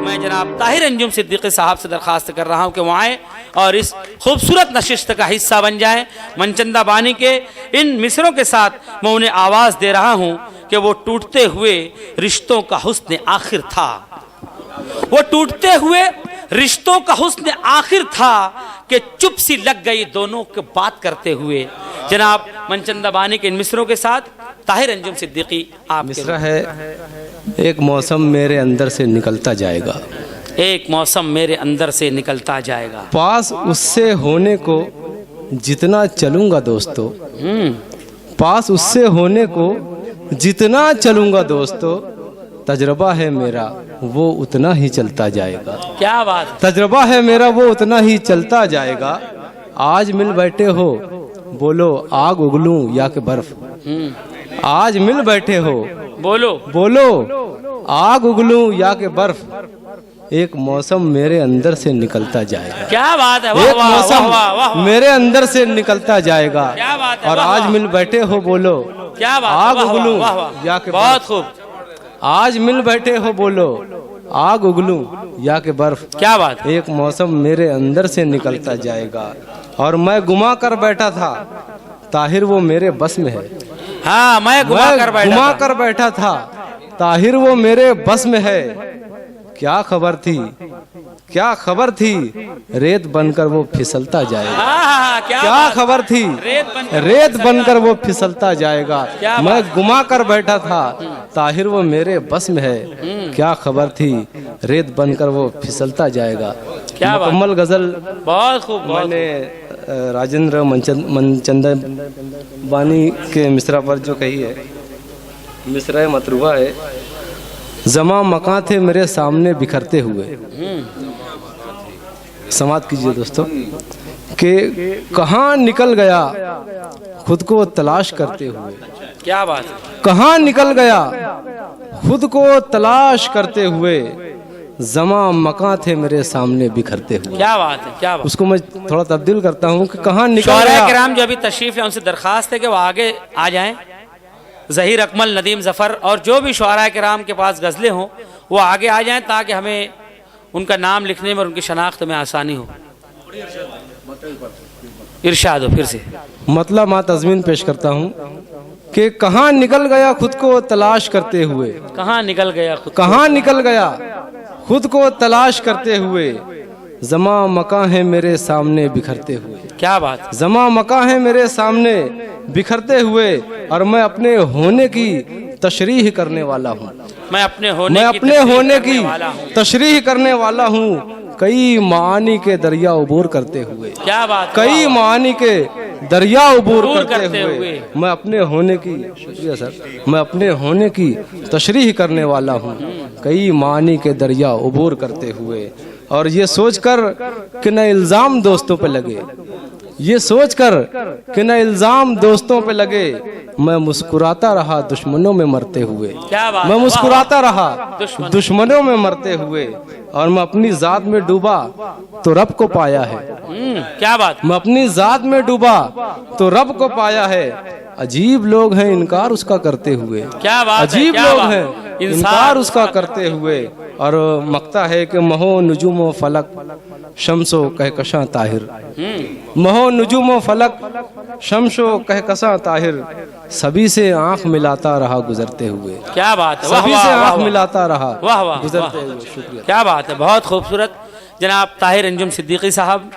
मैं जनाब ताहिर अंजुम सिद्दीकी साहब से दरख्वास्त कर रहा हूँ कि वो आए और इस खूबसूरत नशिस्त का हिस्सा बन जाए। मनचंदा बानी के इन मिसरों के साथ मैं उन्हें आवाज़ दे रहा हूँ कि वो टूटते हुए रिश्तों का हुस्न आखिर था, वो टूटते हुए रिश्तों का हुस्न आखिर था कि चुप सी लग गई दोनों के बात करते हुए। जनाब मनचंदा बानी के इन मिसरों के साथ ताहिर अंजुम सिद्दीकी आप मिसरा है, एक मौसम मेरे अंदर से निकलता जाएगा, एक मौसम मेरे अंदर से निकलता जाएगा। पास उससे होने को जितना चलूंगा दोस्तों, पास उससे होने को जितना चलूंगा दोस्तों, तजर्बा है मेरा वो उतना ही चलता जाएगा। क्या बात, तजर्बा है मेरा वो उतना ही चलता जाएगा। आज मिल बैठे हो बोलो आग उगलूं या कि बर्फ, आज मिल बैठे हो बोलो बोलो आग उगलूं या कि बर्फ, एक मौसम मेरे अंदर से निकलता जाएगा। क्या बात है, वाह एक वाह मौसम वाह वाह वाह, मेरे अंदर से निकलता जाएगा। क्या बात है, और वाह, आज वाह। मिल बैठे हो बोलो क्या बात, आग वाह, वाह, उगलूं वाह, वाह, या कि बहुत बर्फ, खूब, आज मिल बैठे हो बोलो आग उगलूं या कि बर्फ, क्या बात है। एक मौसम मेरे अंदर से निकलता जाएगा। और मैं गुमा कर बैठा था ताहिर वो मेरे बस में है, हाँ मैं घुमा कर बैठा घुमा था। कर बैठा था ताहिर वो मेरे बस में है। क्या खबर थी, क्या खबर थी, रेत बनकर वो फिसलता जाएगा। हाँ, क्या क्या बात, खबर थी, रेत बनकर वो फिसलता जाएगा। क्या मैं गुमा कर बैठा था ताहिर वो मेरे बस में है। क्या खबर थी, रेत बनकर वो फिसलता जाएगा। क्या बात, मुकम्मल गजल बहुत खूब, बहुत मैंने राजेंद्र मनचंदा बानी के मिसरा पर जो कही है, मिसरा मतरूबा है। जमा मकां थे मेरे सामने बिखरते हुए, समाप्त कीजिए दोस्तों, कि कहाँ निकल गया खुद को तलाश करते हुए, क्या बात, कहाँ निकल गया खुद को तलाश करते हुए, जमा मकां थे मेरे सामने बिखरते हुए। क्या बात है, क्या बात। उसको मैं थोड़ा तब्दील करता हूँ कि कहाँ निकल शौहरा गया। किराम जो अभी तशरीफ है उनसे दरखास्त है कि वो आगे आ जाएं। ज़हीर अकमल, नदीम ज़फ़र और जो भी शौहरा किराम के पास गज़लें हों वो आगे आ जाएं ताकि हमें उनका नाम लिखने में और उनकी शनाख्त में आसानी हो। इरशाद हो फिर से। मतलब मैं तज़मीन पेश करता हूँ कि कहाँ निकल गया खुद को तलाश करते हुए, कहाँ निकल गया खुद, कहाँ निकल गया खुद को तलाश करते हुए, जमा मकां है मेरे सामने बिखरते हुए। क्या बात, जमा मकां है मेरे सामने बिखरते हुए, और मैं अपने होने की तशरीह करने वाला हूँ, मैं अपने मैं अपने होने की तशरीह करने वाला हूँ। कई मानी के दरिया उबूर करते हुए, क्या बात, कई मानी के दरिया उबूर करते हुए, मैं अपने होने की, शुक्रिया सर, मैं अपने होने की तशरीह करने वाला हूँ। कई मानी के दरिया उबूर करते हुए, और ये सोचकर कि न इल्ज़ाम दोस्तों पे लगे, ये सोचकर कि न इल्ज़ाम दोस्तों पे लगे, मैं मुस्कुराता रहा दुश्मनों में मरते हुए। क्या बात, मैं मुस्कुराता रहा दुश्मनों में मरते हुए, और मैं अपनी जात में डूबा तो रब को पाया है। क्या बात, मैं अपनी जात में डूबा तो रब को पाया है। अजीब लोग हैं इनकार उसका करते हुए, क्या बात, अजीब क्या लोग बात, हैं इनकार उसका करते हुए। और मकता है कि महो नुजुम फलक शम्सो कहकशां ताहिर, महो नुजुम फलक शम्सो कहकशां ताहिर, सभी से आंख मिलाता रहा गुजरते हुए। क्या बात है, सभी से आंख मिलाता रहा वाह वाह, गुजरते हुए। शुक्रिया। क्या बात है, बहुत खूबसूरत। जनाब ताहिर अंजुम सिद्दीकी साहब